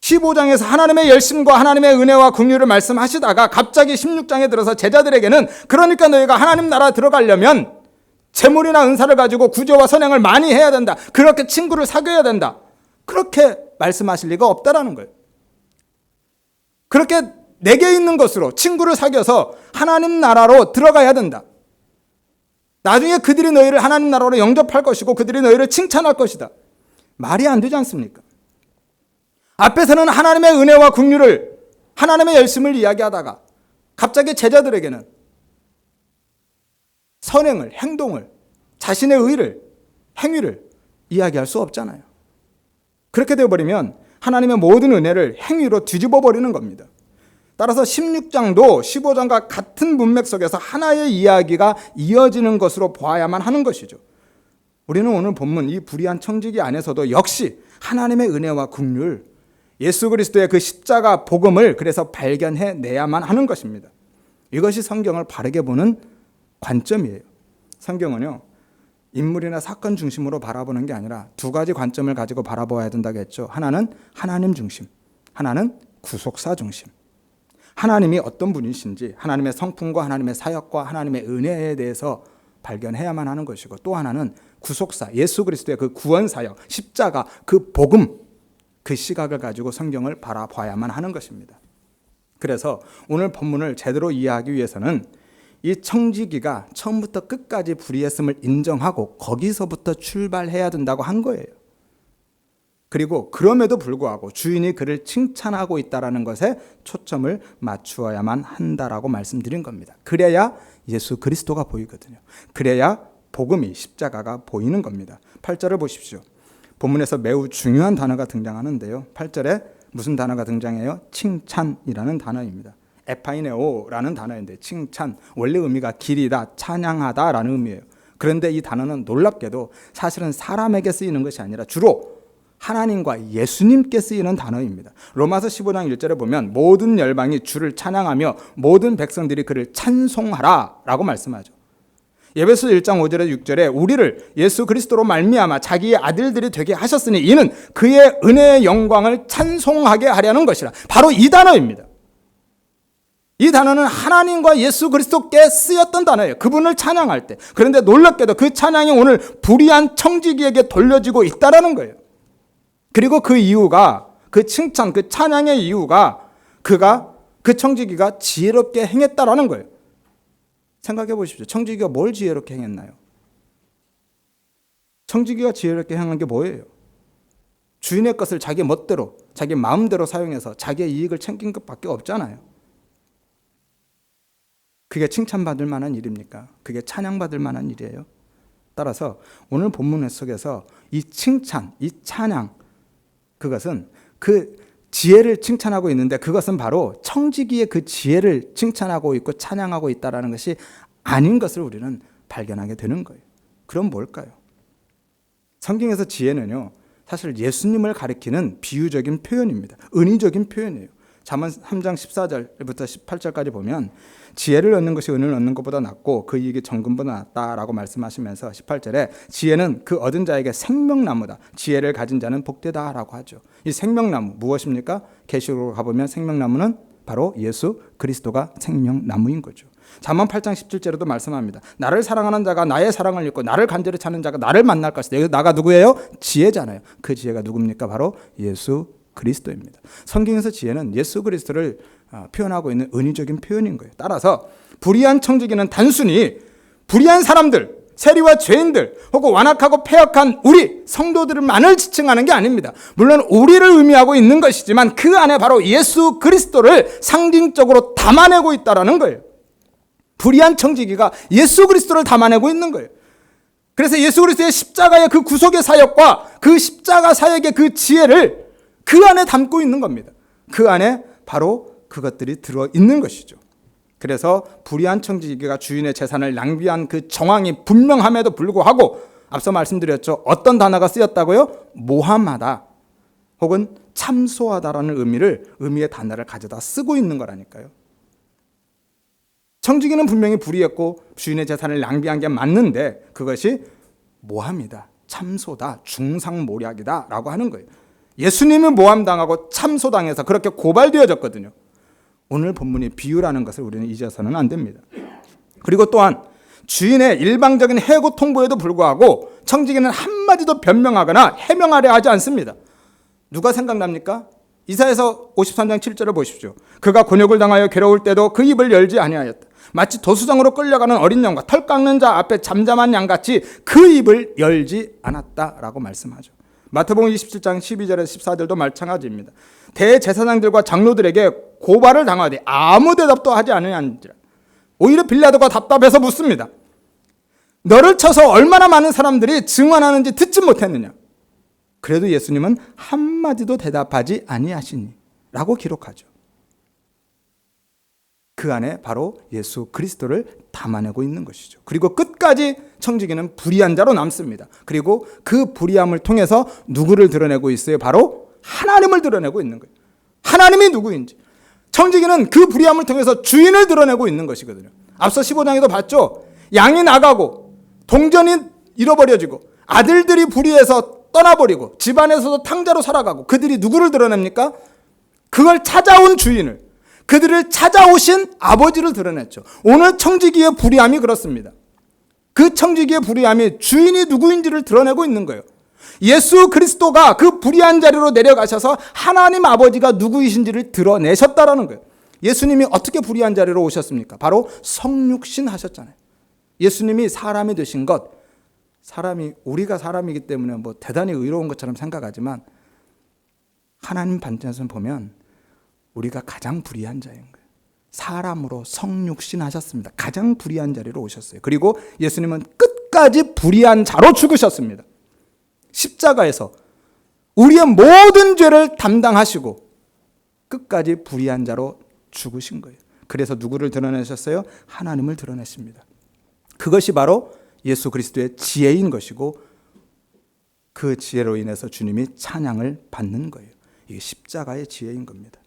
15장에서 하나님의 열심과 하나님의 은혜와 긍휼을 말씀하시다가 갑자기 16장에 들어서 제자들에게는 그러니까 너희가 하나님 나라 들어가려면 재물이나 은사를 가지고 구제와 선행을 많이 해야 된다. 그렇게 친구를 사귀어야 된다. 그렇게 말씀하실 리가 없다라는 거예요. 그렇게 내게 있는 것으로 친구를 사귀어서 하나님 나라로 들어가야 된다. 나중에 그들이 너희를 하나님 나라로 영접할 것이고 그들이 너희를 칭찬할 것이다. 말이 안 되지 않습니까? 앞에서는 하나님의 은혜와 긍휼을, 하나님의 열심을 이야기하다가 갑자기 제자들에게는 선행을, 행동을, 자신의 의를, 행위를 이야기할 수 없잖아요. 그렇게 되어버리면 하나님의 모든 은혜를 행위로 뒤집어 버리는 겁니다. 따라서 16장도 15장과 같은 문맥 속에서 하나의 이야기가 이어지는 것으로 보아야만 하는 것이죠. 우리는 오늘 본문 이 불의한 청지기 안에서도 역시 하나님의 은혜와 긍휼, 예수 그리스도의 그 십자가 복음을 그래서 발견해내야만 하는 것입니다. 이것이 성경을 바르게 보는 관점이에요. 성경은요, 인물이나 사건 중심으로 바라보는 게 아니라 두 가지 관점을 가지고 바라보아야 된다고 했죠. 하나는 하나님 중심, 하나는 구속사 중심. 하나님이 어떤 분이신지, 하나님의 성품과 하나님의 사역과 하나님의 은혜에 대해서 발견해야만 하는 것이고, 또 하나는 구속사, 예수 그리스도의 그 구원 사역, 십자가, 그 복음, 그 시각을 가지고 성경을 바라봐야만 하는 것입니다. 그래서 오늘 본문을 제대로 이해하기 위해서는 이 청지기가 처음부터 끝까지 불의했음을 인정하고 거기서부터 출발해야 된다고 한 거예요. 그리고 그럼에도 불구하고 주인이 그를 칭찬하고 있다는 것에 초점을 맞추어야만 한다라고 말씀드린 겁니다. 그래야 예수 그리스도가 보이거든요. 그래야 복음이, 십자가가 보이는 겁니다. 8절을 보십시오. 본문에서 매우 중요한 단어가 등장하는데요. 8절에 무슨 단어가 등장해요? 칭찬이라는 단어입니다. 에파이네오라는 단어인데, 칭찬, 원래 의미가 기리다, 찬양하다라는 의미예요. 그런데 이 단어는 놀랍게도 사실은 사람에게 쓰이는 것이 아니라 주로 하나님과 예수님께 쓰이는 단어입니다. 로마서 15장 1절에 보면 모든 열방이 주를 찬양하며 모든 백성들이 그를 찬송하라 라고 말씀하죠. 에베소 1장 5절에 6절에 우리를 예수 그리스도로 말미암아 자기의 아들들이 되게 하셨으니 이는 그의 은혜의 영광을 찬송하게 하려는 것이라. 바로 이 단어입니다. 이 단어는 하나님과 예수 그리스도께 쓰였던 단어예요. 그분을 찬양할 때. 그런데 놀랍게도 그 찬양이 오늘 불의한 청지기에게 돌려지고 있다는 거예요. 그리고 그 이유가, 그 칭찬, 그 찬양의 이유가 그 청지기가 지혜롭게 행했다라는 거예요. 생각해 보십시오. 청지기가 뭘 지혜롭게 행했나요? 청지기가 지혜롭게 행한 게 뭐예요? 주인의 것을 자기 멋대로, 자기 마음대로 사용해서 자기의 이익을 챙긴 것밖에 없잖아요. 그게 칭찬받을 만한 일입니까? 그게 찬양받을 만한 일이에요? 따라서 오늘 본문 속에서 이 칭찬, 이 찬양, 그것은 그 지혜를 칭찬하고 있는데 그것은 바로 청지기의 그 지혜를 칭찬하고 있고 찬양하고 있다는 것이 아닌 것을 우리는 발견하게 되는 거예요. 그럼 뭘까요? 성경에서 지혜는요, 사실 예수님을 가리키는 비유적인 표현입니다. 은유적인 표현이에요. 잠언 3장 14절부터 18절까지 보면 지혜를 얻는 것이 은을 얻는 것보다 낫고 그 이익이 정금보다 낫다라고 말씀하시면서 18절에 지혜는 그 얻은 자에게 생명나무다. 지혜를 가진 자는 복되다라고 하죠. 이 생명나무 무엇입니까? 계시록으로 가보면 생명나무는 바로 예수 그리스도가 생명나무인 거죠. 잠언 8장 17절에도 말씀합니다. 나를 사랑하는 자가 나의 사랑을 잊고 나를 간절히 찾는 자가 나를 만날 것이다. 여기 나가 누구예요? 지혜잖아요. 그 지혜가 누굽니까? 바로 예수 그리스도입니다. 성경에서 지혜는 예수 그리스도를 표현하고 있는 은유적인 표현인 거예요. 따라서 불의한 청지기는 단순히 불의한 사람들, 세리와 죄인들 혹은 완악하고 패역한 우리 성도들만을 지칭하는 게 아닙니다. 물론 우리를 의미하고 있는 것이지만 그 안에 바로 예수 그리스도를 상징적으로 담아내고 있다는 거예요. 불의한 청지기가 예수 그리스도를 담아내고 있는 거예요. 그래서 예수 그리스도의 십자가의 그 구속의 사역과 그 십자가 사역의 그 지혜를 그 안에 담고 있는 겁니다. 그 안에 바로 그것들이 들어있는 것이죠. 그래서 불의한 청지기가 주인의 재산을 낭비한 그 정황이 분명함에도 불구하고 앞서 말씀드렸죠. 어떤 단어가 쓰였다고요? 모함하다 혹은 참소하다라는 의미의 단어를 가져다 쓰고 있는 거라니까요. 청지기는 분명히 불의했고 주인의 재산을 낭비한 게 맞는데 그것이 모함이다, 참소다, 중상모략이다 라고 하는 거예요. 예수님이 모함당하고 참소당해서 그렇게 고발되어졌거든요. 오늘 본문이 비유라는 것을 우리는 잊어서는 안 됩니다. 그리고 또한 주인의 일방적인 해고 통보에도 불구하고 청지기는 한마디도 변명하거나 해명하려 하지 않습니다. 누가 생각납니까? 이사야서 53장 7절을 보십시오. 그가 곤욕을 당하여 괴로울 때도 그 입을 열지 아니하였다. 마치 도수장으로 끌려가는 어린 양과 털 깎는 자 앞에 잠잠한 양같이 그 입을 열지 않았다라고 말씀하죠. 마태복음 27장 12절에서 14절도 마찬가지입니다. 대제사장들과 장로들에게 고발을 당하되 아무 대답도 하지 않으니라. 오히려 빌라도가 답답해서 묻습니다. 너를 쳐서 얼마나 많은 사람들이 증언하는지 듣지 못했느냐. 그래도 예수님은 한마디도 대답하지 아니하시니 라고 기록하죠. 그 안에 바로 예수 그리스도를 담아내고 있는 것이죠. 그리고 끝까지 청지기는 불의한 자로 남습니다. 그리고 그 불의함을 통해서 누구를 드러내고 있어요? 바로 하나님을 드러내고 있는 거예요. 하나님이 누구인지. 청지기는 그 불의함을 통해서 주인을 드러내고 있는 것이거든요. 앞서 15장에도 봤죠. 양이 나가고 동전이 잃어버려지고 아들들이 불의해서 떠나버리고 집안에서도 탕자로 살아가고 그들이 누구를 드러냅니까? 그걸 찾아온 주인을, 그들을 찾아오신 아버지를 드러냈죠. 오늘 청지기의 불의함이 그렇습니다. 그 청지기의 불의함이 주인이 누구인지를 드러내고 있는 거예요. 예수 그리스도가 그 불의한 자리로 내려가셔서 하나님 아버지가 누구이신지를 드러내셨다라는 거예요. 예수님이 어떻게 불의한 자리로 오셨습니까? 바로 성육신 하셨잖아요. 예수님이 사람이 되신 것, 우리가 사람이기 때문에 뭐 대단히 의로운 것처럼 생각하지만 하나님 반찬에서 보면 우리가 가장 불의한 자인 거예요. 사람으로 성육신 하셨습니다. 가장 불의한 자리로 오셨어요. 그리고 예수님은 끝까지 불의한 자로 죽으셨습니다. 십자가에서 우리의 모든 죄를 담당하시고 끝까지 불의한 자로 죽으신 거예요. 그래서 누구를 드러내셨어요? 하나님을 드러내십니다. 그것이 바로 예수 그리스도의 지혜인 것이고 그 지혜로 인해서 주님이 찬양을 받는 거예요. 이게 십자가의 지혜인 겁니다.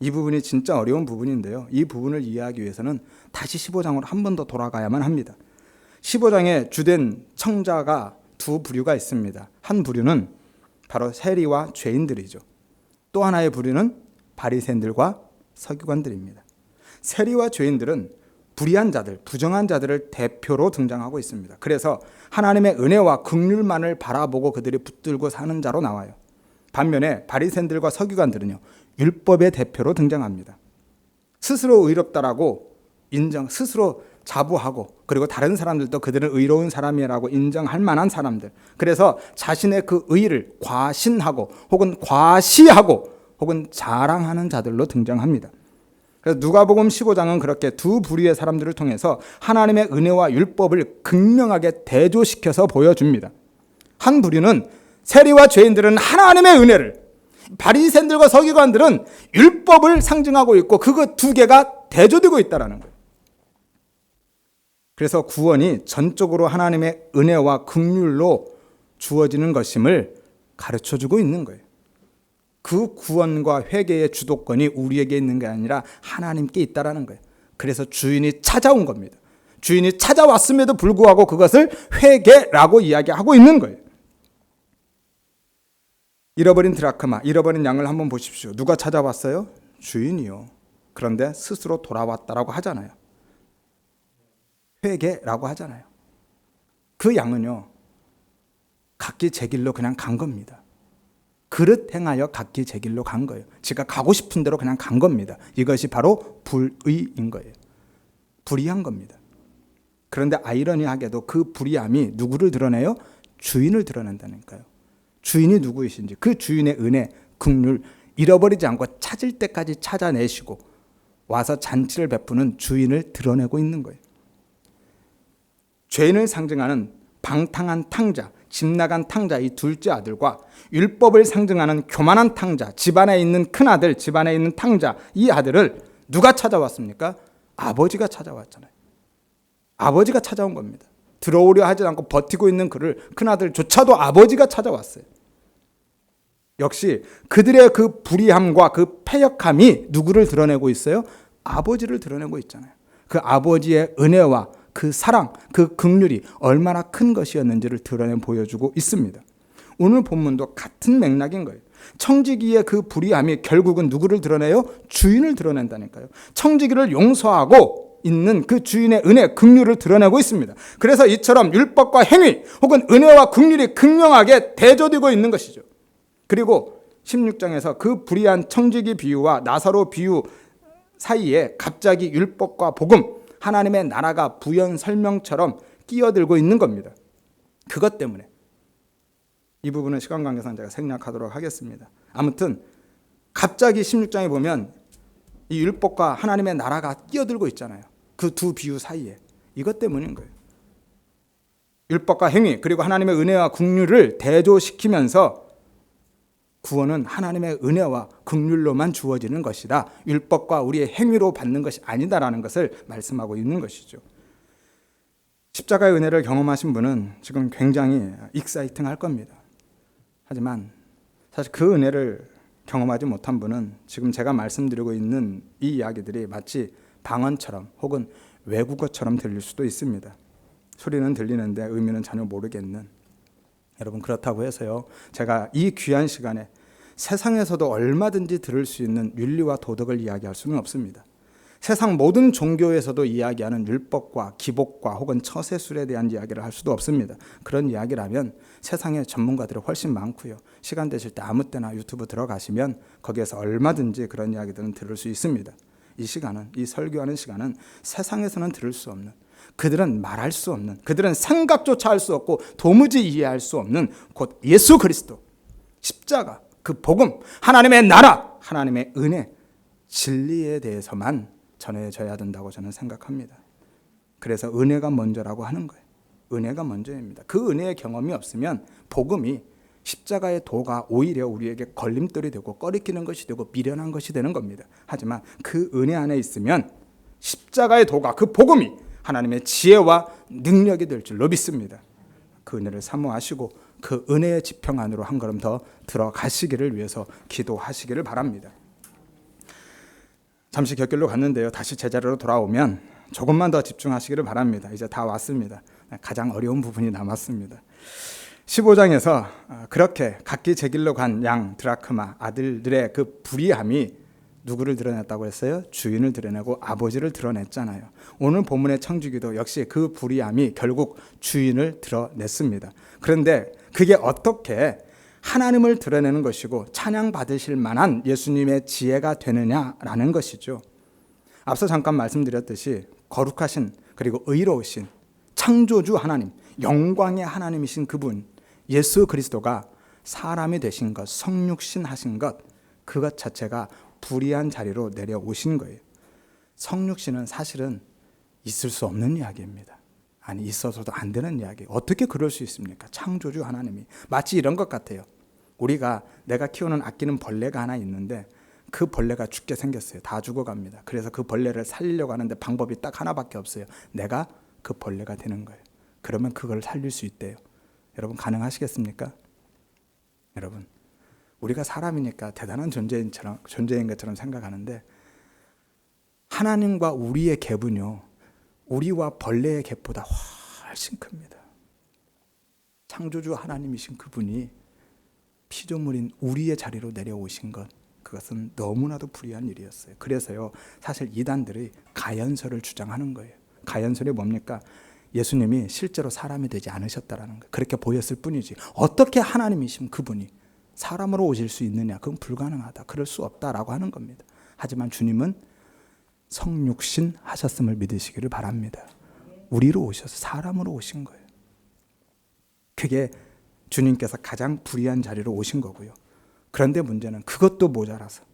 이 부분이 진짜 어려운 부분인데요. 이 부분을 이해하기 위해서는 다시 15장으로 한 번 더 돌아가야만 합니다. 15장에 주된 청자가 두 부류가 있습니다. 한 부류는 바로 세리와 죄인들이죠. 또 하나의 부류는 바리새인들과 서기관들입니다. 세리와 죄인들은 불의한 자들, 부정한 자들을 대표로 등장하고 있습니다. 그래서 하나님의 은혜와 긍휼만을 바라보고 그들이 붙들고 사는 자로 나와요. 반면에 바리새인들과 서기관들은요, 율법의 대표로 등장합니다. 스스로 의롭다라고 스스로 자부하고 그리고 다른 사람들도 그들은 의로운 사람이라고 인정할 만한 사람들. 그래서 자신의 그 의를 과신하고 혹은 과시하고 혹은 자랑하는 자들로 등장합니다. 그래서 누가복음 15장은 그렇게 두 부류의 사람들을 통해서 하나님의 은혜와 율법을 극명하게 대조시켜서 보여줍니다. 한 부류는 세리와 죄인들은 하나님의 은혜를, 바리새인들과 서기관들은 율법을 상징하고 있고 그거 두 개가 대조되고 있다는 거예요. 그래서 구원이 전적으로 하나님의 은혜와 긍휼로 주어지는 것임을 가르쳐주고 있는 거예요. 그 구원과 회개의 주도권이 우리에게 있는 게 아니라 하나님께 있다라는 거예요. 그래서 주인이 찾아온 겁니다. 주인이 찾아왔음에도 불구하고 그것을 회개라고 이야기하고 있는 거예요. 잃어버린 드라크마, 잃어버린 양을 한번 보십시오. 누가 찾아왔어요? 주인이요. 그런데 스스로 돌아왔다라고 하잖아요. 회개라고 하잖아요. 그 양은요, 각기 제 길로 그냥 간 겁니다. 그릇 행하여 각기 제 길로 간 거예요. 제가 가고 싶은 대로 그냥 간 겁니다. 이것이 바로 불의인 거예요. 불의한 겁니다. 그런데 아이러니하게도 그 불의함이 누구를 드러내요? 주인을 드러낸다니까요. 주인이 누구이신지, 그 주인의 은혜, 긍휼, 잃어버리지 않고 찾을 때까지 찾아내시고 와서 잔치를 베푸는 주인을 드러내고 있는 거예요. 죄인을 상징하는 방탕한 탕자, 집 나간 탕자 이 둘째 아들과 율법을 상징하는 교만한 탕자, 집안에 있는 큰아들, 집안에 있는 탕자 이 아들을 누가 찾아왔습니까? 아버지가 찾아왔잖아요. 아버지가 찾아온 겁니다. 들어오려 하지 않고 버티고 있는 그를, 큰아들조차도 아버지가 찾아왔어요. 역시 그들의 그 불의함과 그 패역함이 누구를 드러내고 있어요? 아버지를 드러내고 있잖아요. 그 아버지의 은혜와 그 사랑, 그 긍휼이 얼마나 큰 것이었는지를 드러내 보여주고 있습니다. 오늘 본문도 같은 맥락인 거예요. 청지기의 그 불의함이 결국은 누구를 드러내요? 주인을 드러낸다니까요. 청지기를 용서하고 있는 그 주인의 은혜, 긍휼을 드러내고 있습니다. 그래서 이처럼 율법과 행위 혹은 은혜와 긍휼이 극명하게 대조되고 있는 것이죠. 그리고 16장에서 그 불의한 청지기 비유와 나사로 비유 사이에 갑자기 율법과 복음, 하나님의 나라가 부연 설명처럼 끼어들고 있는 겁니다. 그것 때문에 이 부분은 시간 관계상 제가 생략하도록 하겠습니다. 아무튼 갑자기 16장에 보면 이 율법과 하나님의 나라가 끼어들고 있잖아요. 그 두 비유 사이에. 이것 때문인 거예요. 율법과 행위 그리고 하나님의 은혜와 긍휼을 대조시키면서 구원은 하나님의 은혜와 긍휼로만 주어지는 것이다. 율법과 우리의 행위로 받는 것이 아니다라는 것을 말씀하고 있는 것이죠. 십자가의 은혜를 경험하신 분은 지금 굉장히 익사이팅할 겁니다. 하지만 사실 그 은혜를 경험하지 못한 분은 지금 제가 말씀드리고 있는 이 이야기들이 마치 방언처럼 혹은 외국어처럼 들릴 수도 있습니다. 소리는 들리는데 의미는 전혀 모르겠는. 여러분, 그렇다고 해서요, 제가 이 귀한 시간에 세상에서도 얼마든지 들을 수 있는 윤리와 도덕을 이야기할 수는 없습니다. 세상 모든 종교에서도 이야기하는 율법과 기복과 혹은 처세술에 대한 이야기를 할 수도 없습니다. 그런 이야기라면 세상에 전문가들이 훨씬 많고요. 시간 되실 때 아무 때나 유튜브 들어가시면 거기에서 얼마든지 그런 이야기들은 들을 수 있습니다. 이 시간은, 이 설교하는 시간은 세상에서는 들을 수 없는, 그들은 말할 수 없는, 그들은 생각조차 할 수 없고 도무지 이해할 수 없는 곧 예수 그리스도, 십자가, 그 복음, 하나님의 나라, 하나님의 은혜, 진리에 대해서만 전해져야 된다고 저는 생각합니다. 그래서 은혜가 먼저라고 하는 거예요. 은혜가 먼저입니다. 그 은혜의 경험이 없으면 복음이, 십자가의 도가 오히려 우리에게 걸림돌이 되고 꺼리끼는 것이 되고 미련한 것이 되는 겁니다. 하지만 그 은혜 안에 있으면 십자가의 도가, 그 복음이 하나님의 지혜와 능력이 될 줄로 믿습니다. 그 은혜를 사모하시고 그 은혜의 지평 안으로 한 걸음 더 들어가시기를 위해서 기도하시기를 바랍니다. 잠시 곁길로 갔는데요, 다시 제자리로 돌아오면 조금만 더 집중하시기를 바랍니다. 이제 다 왔습니다. 가장 어려운 부분이 남았습니다. 15장에서 그렇게 각기 제 길로 간 양 드라크마 아들들의 그 불의함이 누구를 드러냈다고 했어요? 주인을 드러내고 아버지를 드러냈잖아요. 오늘 본문의 청지기도 역시 그 불의함이 결국 주인을 드러냈습니다. 그런데 그게 어떻게 하나님을 드러내는 것이고 찬양받으실 만한 예수님의 지혜가 되느냐라는 것이죠. 앞서 잠깐 말씀드렸듯이 거룩하신 그리고 의로우신 창조주 하나님, 영광의 하나님이신 그분 예수 그리스도가 사람이 되신 것, 성육신 하신 것, 그것 자체가 불의한 자리로 내려오신 거예요. 성육신은 사실은 있을 수 없는 이야기입니다. 아니, 있어서도 안 되는 이야기. 어떻게 그럴 수 있습니까? 창조주 하나님이. 마치 이런 것 같아요. 내가 키우는 아끼는 벌레가 하나 있는데 그 벌레가 죽게 생겼어요. 다 죽어갑니다. 그래서 그 벌레를 살리려고 하는데 방법이 딱 하나밖에 없어요. 내가 그 벌레가 되는 거예요. 그러면 그걸 살릴 수 있대요. 여러분, 가능하시겠습니까? 여러분, 우리가 사람이니까 대단한 존재인 것처럼 생각하는데 하나님과 우리의 갭은요, 우리와 벌레의 갭보다 훨씬 큽니다. 창조주 하나님이신 그분이 피조물인 우리의 자리로 내려오신 것, 그것은 너무나도 불의한 일이었어요. 그래서요, 사실 이단들이 가연설을 주장하는 거예요. 가연설이 뭡니까? 예수님이 실제로 사람이 되지 않으셨다라는 거예요. 그렇게 보였을 뿐이지 어떻게 하나님이신 그분이 사람으로 오실 수 있느냐? 그건 불가능하다. 그럴 수 없다라고 하는 겁니다. 하지만 주님은 성육신 하셨음을 믿으시기를 바랍니다. 우리로 오셔서 사람으로 오신 거예요. 그게 주님께서 가장 불의한 자리로 오신 거고요. 그런데 문제는 그것도 모자라서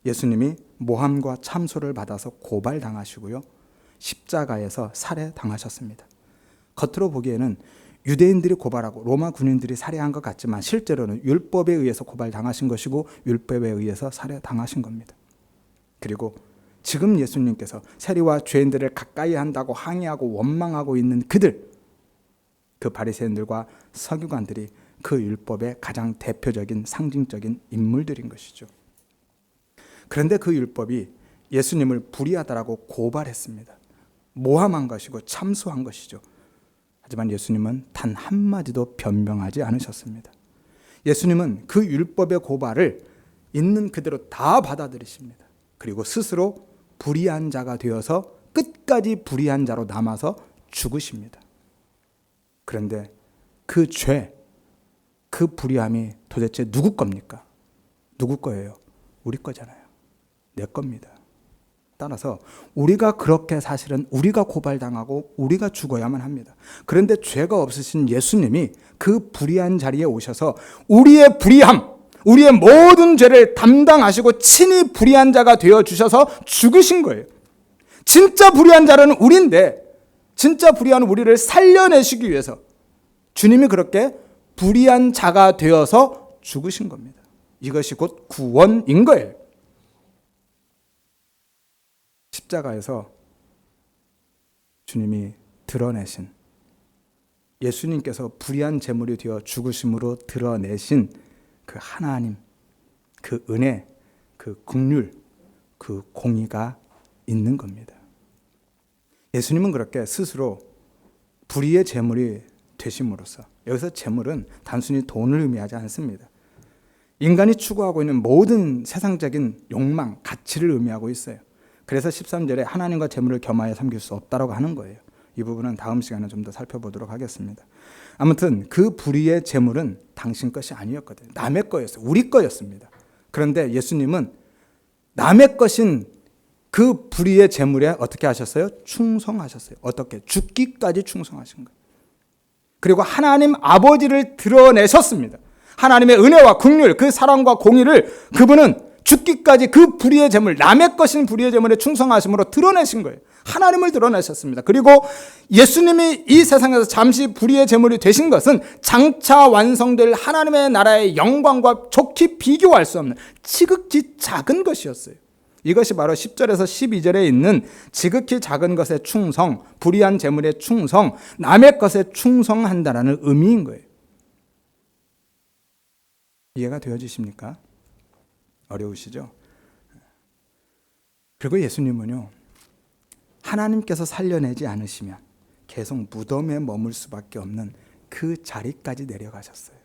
예수님이 모함과 참소를 받아서 고발당하시고요, 십자가에서 살해당하셨습니다. 겉으로 보기에는 유대인들이 고발하고 로마 군인들이 살해한 것 같지만 실제로는 율법에 의해서 고발당하신 것이고 율법에 의해서 살해당하신 겁니다. 그리고 지금 예수님께서 세리와 죄인들을 가까이 한다고 항의하고 원망하고 있는 그 바리새인들과 서기관들이 그 율법의 가장 대표적인 상징적인 인물들인 것이죠. 그런데 그 율법이 예수님을 불의하다라고 고발했습니다. 모함한 것이고 참소한 것이죠. 하지만 예수님은 단 한마디도 변명하지 않으셨습니다. 예수님은 그 율법의 고발을 있는 그대로 다 받아들이십니다. 그리고 스스로 불의한 자가 되어서 끝까지 불의한 자로 남아서 죽으십니다. 그런데 그 죄, 그 불의함이 도대체 누구 겁니까? 누구 거예요? 우리 거잖아요. 내 겁니다. 따라서 우리가 그렇게 사실은 우리가 고발당하고 우리가 죽어야만 합니다. 그런데 죄가 없으신 예수님이 그 불의한 자리에 오셔서 우리의 불의함, 우리의 모든 죄를 담당하시고 친히 불의한 자가 되어주셔서 죽으신 거예요. 진짜 불의한 자는 우리인데 진짜 불의한 우리를 살려내시기 위해서 주님이 그렇게 불의한 자가 되어서 죽으신 겁니다. 이것이 곧 구원인 거예요. 십자가에서 주님이 드러내신, 예수님께서 불의한 제물이 되어 죽으심으로 드러내신 그 하나님, 그 은혜, 그 긍휼, 그 공의가 있는 겁니다. 예수님은 그렇게 스스로 불의의 제물이 되심으로써, 여기서 제물은 단순히 돈을 의미하지 않습니다. 인간이 추구하고 있는 모든 세상적인 욕망, 가치를 의미하고 있어요. 그래서 13절에 하나님과 제물을 겸하여 섬길 수 없다라고 하는 거예요. 이 부분은 다음 시간에 좀 더 살펴보도록 하겠습니다. 아무튼 그 불의의 제물은 당신 것이 아니었거든요. 남의 거였어요. 우리 거였습니다. 그런데 예수님은 남의 것인 그 불의의 제물에 어떻게 하셨어요? 충성하셨어요. 어떻게? 죽기까지 충성하신 거예요. 그리고 하나님 아버지를 드러내셨습니다. 하나님의 은혜와 긍휼, 그 사랑과 공의를 그분은 죽기까지 그 불의의 제물, 남의 것인 불의의 제물에 충성하심으로 드러내신 거예요. 하나님을 드러내셨습니다. 그리고 예수님이 이 세상에서 잠시 불의의 제물이 되신 것은 장차 완성될 하나님의 나라의 영광과 좋게 비교할 수 없는 지극히 작은 것이었어요. 이것이 바로 10절에서 12절에 있는 지극히 작은 것에 충성, 불의한 제물에 충성, 남의 것에 충성한다라는 의미인 거예요. 이해가 되어지십니까? 어려우시죠? 그리고 예수님은요, 하나님께서 살려내지 않으시면 계속 무덤에 머물 수밖에 없는 그 자리까지 내려가셨어요.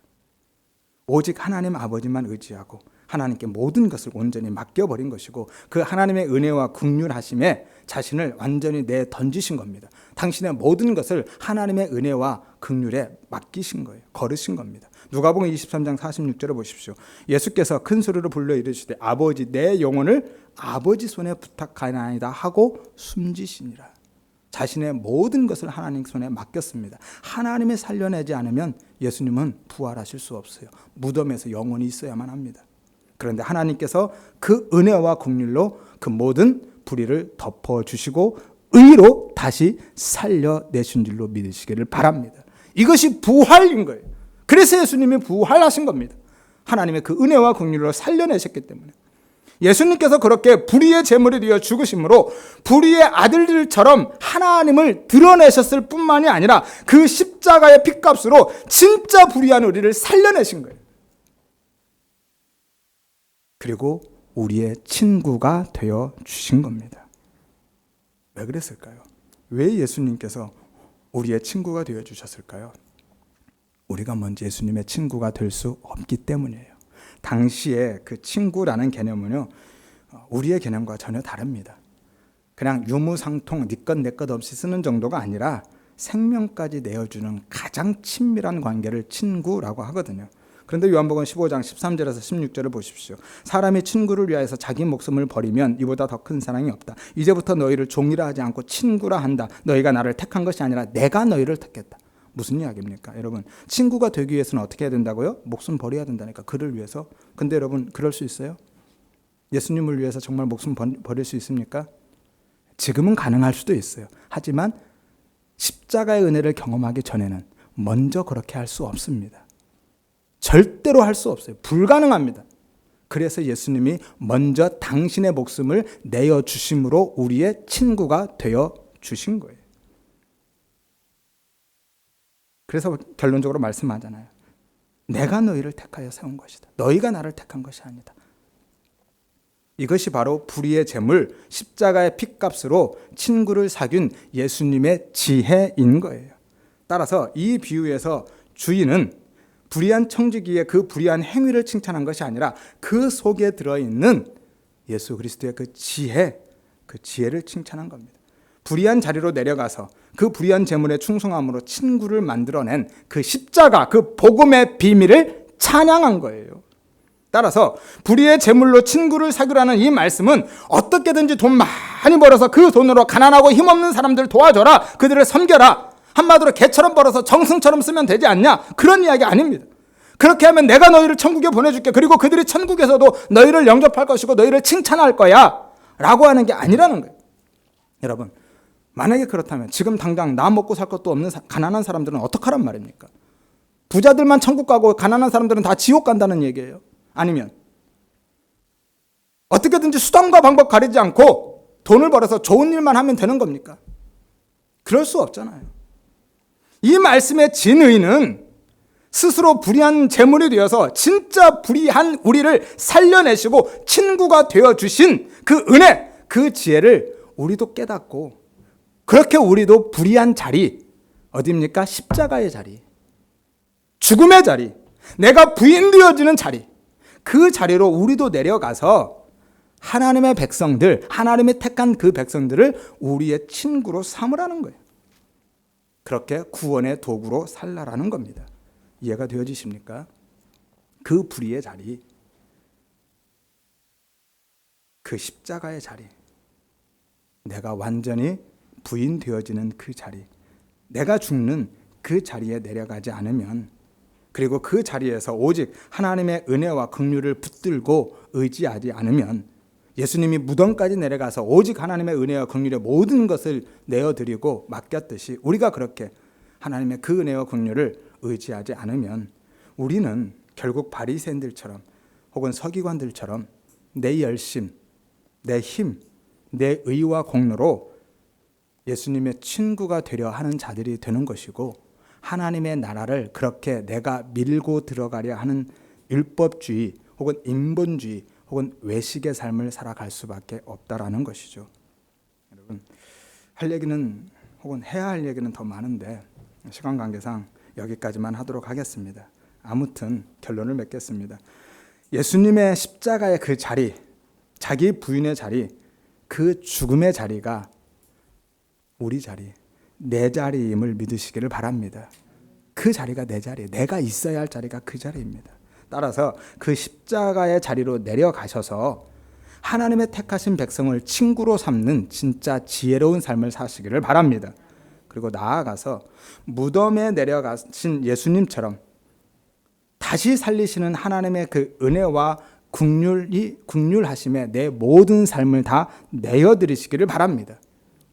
오직 하나님 아버지만 의지하고 하나님께 모든 것을 온전히 맡겨버린 것이고 그 하나님의 은혜와 긍휼하심에 자신을 완전히 내던지신 겁니다. 당신의 모든 것을 하나님의 은혜와 긍휼에 맡기신 거예요. 걸으신 겁니다. 누가복음 23장 46절을 보십시오. 예수께서 큰 소리로 불러 이르시되 아버지 내 영혼을 아버지 손에 부탁하나이다 하고 숨지시니라. 자신의 모든 것을 하나님 손에 맡겼습니다. 하나님이 살려내지 않으면 예수님은 부활하실 수 없어요. 무덤에서 영원히 있어야만 합니다. 그런데 하나님께서 그 은혜와 긍휼로 그 모든 불의를 덮어주시고 의로 다시 살려내신 줄로 믿으시기를 바랍니다. 이것이 부활인 거예요. 그래서 예수님이 부활하신 겁니다. 하나님의 그 은혜와 긍휼로 살려내셨기 때문에. 예수님께서 그렇게 불의의 제물이 되어 죽으심으로 불의의 아들들처럼 하나님을 드러내셨을 뿐만이 아니라 그 십자가의 핏값으로 진짜 불의한 우리를 살려내신 거예요. 그리고 우리의 친구가 되어 주신 겁니다. 왜 그랬을까요? 왜 예수님께서 우리의 친구가 되어 주셨을까요? 우리가 먼저 예수님의 친구가 될 수 없기 때문이에요. 당시에 그 친구라는 개념은요, 우리의 개념과 전혀 다릅니다. 그냥 유무상통 네 것 내 것 없이 쓰는 정도가 아니라 생명까지 내어주는 가장 친밀한 관계를 친구라고 하거든요. 그런데 요한복음 15장 13절에서 16절을 보십시오. 사람이 친구를 위하여서 자기 목숨을 버리면 이보다 더 큰 사랑이 없다. 이제부터 너희를 종이라 하지 않고 친구라 한다. 너희가 나를 택한 것이 아니라 내가 너희를 택했다. 무슨 이야기입니까? 여러분, 친구가 되기 위해서는 어떻게 해야 된다고요? 목숨 버려야 된다니까, 그를 위해서. 근데 여러분, 그럴 수 있어요? 예수님을 위해서 정말 목숨 버릴 수 있습니까? 지금은 가능할 수도 있어요. 하지만 십자가의 은혜를 경험하기 전에는 먼저 그렇게 할 수 없습니다. 절대로 할 수 없어요. 불가능합니다. 그래서 예수님이 먼저 당신의 목숨을 내어주심으로 우리의 친구가 되어 주신 거예요. 그래서 결론적으로 말씀하잖아요. 내가 너희를 택하여 세운 것이다. 너희가 나를 택한 것이 아니다. 이것이 바로 불의의 제물, 십자가의 핏값으로 친구를 사귄 예수님의 지혜인 거예요. 따라서 이 비유에서 주인은 불의한 청지기의 그 불의한 행위를 칭찬한 것이 아니라 그 속에 들어있는 예수 그리스도의 그 지혜를 칭찬한 겁니다. 불의한 자리로 내려가서 그 불의한 제물에 충성함으로 친구를 만들어낸 그 십자가, 그 복음의 비밀을 찬양한 거예요. 따라서 불의의 제물로 친구를 사귀라는 이 말씀은 어떻게든지 돈 많이 벌어서 그 돈으로 가난하고 힘없는 사람들 도와줘라, 그들을 섬겨라, 한마디로 개처럼 벌어서 정승처럼 쓰면 되지 않냐, 그런 이야기 아닙니다. 그렇게 하면 내가 너희를 천국에 보내줄게, 그리고 그들이 천국에서도 너희를 영접할 것이고 너희를 칭찬할 거야 라고 하는 게 아니라는 거예요. 여러분, 만약에 그렇다면 지금 당장 나 먹고 살 것도 없는 가난한 사람들은 어떡하란 말입니까? 부자들만 천국 가고 가난한 사람들은 다 지옥 간다는 얘기예요? 아니면 어떻게든지 수단과 방법 가리지 않고 돈을 벌어서 좋은 일만 하면 되는 겁니까? 그럴 수 없잖아요. 이 말씀의 진의는 스스로 불의한 제물이 되어서 진짜 불의한 우리를 살려내시고 친구가 되어주신 그 은혜, 그 지혜를 우리도 깨닫고, 그렇게 우리도 불의한 자리, 어디입니까? 십자가의 자리, 죽음의 자리, 내가 부인되어지는 자리, 그 자리로 우리도 내려가서 하나님의 백성들, 하나님이 택한 그 백성들을 우리의 친구로 삼으라는 거예요. 그렇게 구원의 도구로 살라라는 겁니다. 이해가 되어지십니까? 그 불의의 자리, 그 십자가의 자리, 내가 완전히 부인되어지는 그 자리, 내가 죽는 그 자리에 내려가지 않으면, 그리고 그 자리에서 오직 하나님의 은혜와 긍휼을 붙들고 의지하지 않으면, 예수님이 무덤까지 내려가서 오직 하나님의 은혜와 긍휼의 모든 것을 내어드리고 맡겼듯이 우리가 그렇게 하나님의 그 은혜와 긍휼을 의지하지 않으면 우리는 결국 바리새인들처럼 혹은 서기관들처럼 내 열심, 내 힘, 내 의와 공로로 예수님의 친구가 되려 하는 자들이 되는 것이고, 하나님의 나라를 그렇게 내가 밀고 들어가려 하는 율법주의 혹은 인본주의 혹은 외식의 삶을 살아갈 수밖에 없다라는 것이죠. 여러분, 할 얘기는 혹은 해야 할 얘기는 더 많은데 시간 관계상 여기까지만 하도록 하겠습니다. 아무튼 결론을 맺겠습니다. 예수님의 십자가의 그 자리, 자기 부인의 자리, 그 죽음의 자리가 우리 자리, 내 자리임을 믿으시기를 바랍니다. 그 자리가 내 자리, 내가 있어야 할 자리가 그 자리입니다. 따라서 그 십자가의 자리로 내려가셔서 하나님의 택하신 백성을 친구로 삼는 진짜 지혜로운 삶을 사시기를 바랍니다. 그리고 나아가서 무덤에 내려가신 예수님처럼 다시 살리시는 하나님의 그 은혜와 긍휼하심에 내 모든 삶을 다 내어드리시기를 바랍니다.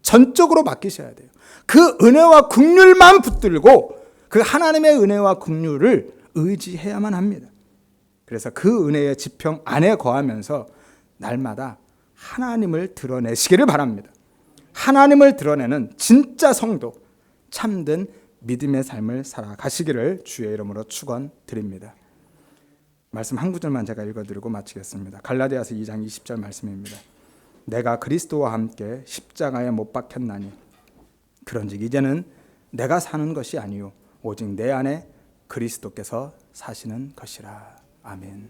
전적으로 바뀌셔야 돼요. 그 은혜와 긍휼만 붙들고 그 하나님의 은혜와 긍휼을 의지해야만 합니다. 그래서 그 은혜의 지평 안에 거하면서 날마다 하나님을 드러내시기를 바랍니다. 하나님을 드러내는 진짜 성도, 참된 믿음의 삶을 살아가시기를 주의 이름으로 축원드립니다. 말씀 한 구절만 제가 읽어드리고 마치겠습니다. 갈라디아서 2장 20절 말씀입니다. 내가 그리스도와 함께 십자가에 못 박혔나니 그런즉 이제는 내가 사는 것이 아니요 오직 내 안에 그리스도께서 사시는 것이라. 아멘.